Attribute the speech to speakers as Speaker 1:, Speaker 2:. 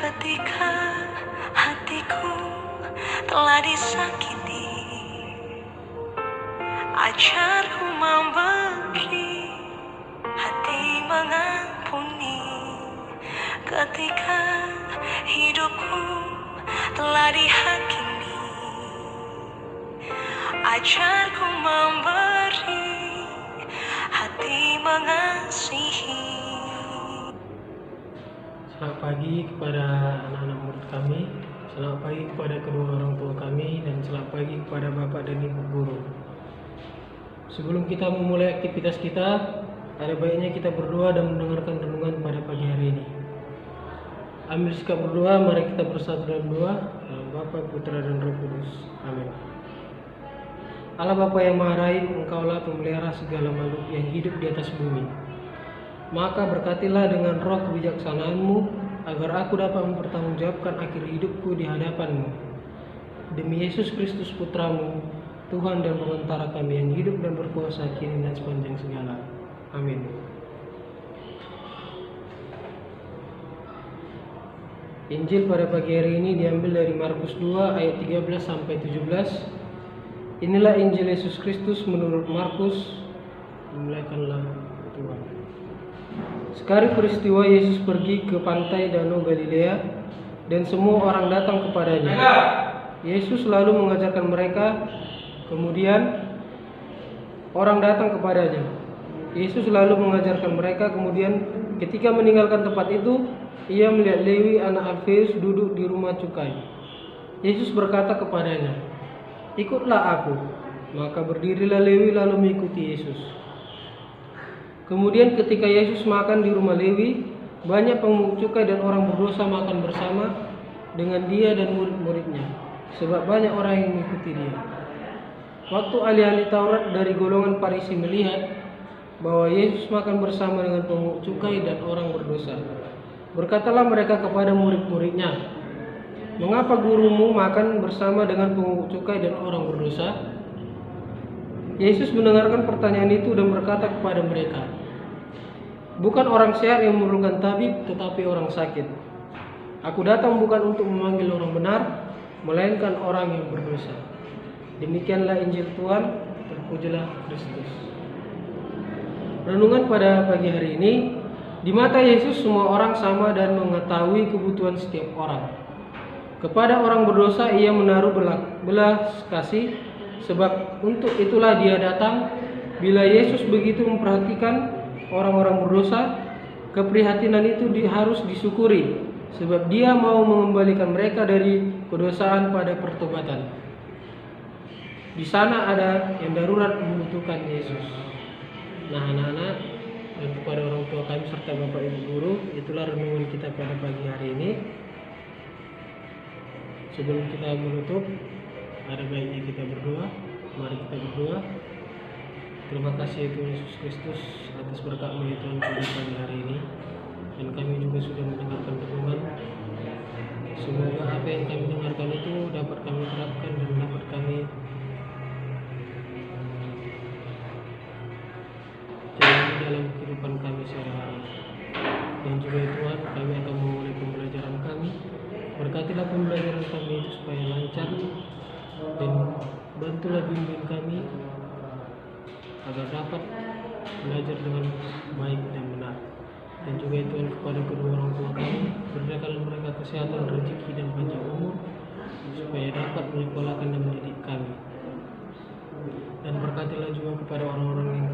Speaker 1: ketika hatiku telah disakiti. Ajarku memberi, hati mengampuni ketika hidupku telah dihakimi. Ajarku memberi, hati mengasihi.
Speaker 2: Selamat pagi kepada anak-anak murid kami, selamat pagi kepada kedua orang tua kami, dan selamat pagi kepada Bapak dan Ibu guru. Sebelum kita memulai aktivitas kita, ada baiknya kita berdoa dan mendengarkan renungan pada pagi hari ini. Ambil sikap berdoa, mari kita bersatu dalam doa. Dalam Bapa, Putra, dan Roh Kudus. Amin. Allah Bapa yang Maha Rahim, Engkaulah pemelihara segala makhluk yang hidup di atas bumi. Maka berkatilah dengan roh kebijaksanaan-Mu, agar aku dapat mempertanggungjawabkan akhir hidupku di hadapan-Mu. Demi Yesus Kristus Putra-Mu, Tuhan dan Pengantara kami yang hidup dan berkuasa kini dan sepanjang segala. Amin. Injil pada pagi hari ini diambil dari Markus 2 ayat 13 sampai 17. Inilah Injil Yesus Kristus menurut Markus. Dimuliakanlah Tuhan. Sekali peristiwa Yesus pergi ke pantai Danau Galilea dan semua orang datang kepadanya. Yesus lalu mengajarkan mereka. Kemudian orang datang kepadanya. Yesus lalu mengajarkan mereka. Kemudian ketika meninggalkan tempat itu, ia melihat Lewi anak Alfeus duduk di rumah cukai. Yesus berkata kepadanya, "Ikutlah aku." Maka berdirilah Lewi lalu mengikuti Yesus. Kemudian ketika Yesus makan di rumah Lewi, banyak pemungut cukai dan orang berdosa makan bersama dengan dia dan murid-muridnya, sebab banyak orang yang mengikuti dia. Waktu ahli-ahli Taurat dari golongan Farisi melihat bahwa Yesus makan bersama dengan pemungut cukai dan orang berdosa, berkatalah mereka kepada murid-muridnya, "Mengapa gurumu makan bersama dengan pemungut cukai dan orang berdosa?" Yesus mendengarkan pertanyaan itu dan berkata kepada mereka, "Bukan orang sehat yang memerlukan tabib, tetapi orang sakit. Aku datang bukan untuk memanggil orang benar, melainkan orang yang berdosa." Demikianlah Injil Tuhan, terpujilah Kristus. Renungan pada pagi hari ini, di mata Yesus semua orang sama dan mengetahui kebutuhan setiap orang. Kepada orang berdosa ia menaruh belas kasih, sebab untuk itulah dia datang. Bila Yesus begitu memperhatikan orang-orang berdosa, keprihatinan itu harus disyukuri, sebab dia mau mengembalikan mereka dari kedosaan pada pertobatan. Di sana ada yang darurat membutuhkan Yesus. Nah, anak-anak dan kepada orang tua kami serta Bapak Ibu guru, itulah renungan kita pada pagi hari ini. Sebelum kita menutup, ada baiknya kita berdoa. Mari kita berdoa. Terima kasih Tuhan Yesus Kristus atas berkat-Mu ya Tuhan pada pagi hari ini. Dan kami juga sudah mendengarkan renungan. Semoga apa yang kami dengarkan itu dapat kami terapkan dan dapat kami jalani dalam kehidupan kami sehari-hari. Dan juga ya Tuhan, kami akan memulai pembelajaran kami. Berkatilah pembelajaran kami itu supaya lancar, dan bantulah bimbing kami agar dapat belajar dengan baik dan benar. Dan juga ya Tuhan, kepada kedua orang tua kami, berikanlah mereka kesehatan, rezeki, dan panjang umur, supaya dapat menyekolahkan dan mendidik kami. Dan berkatilah juga kepada orang-orang yang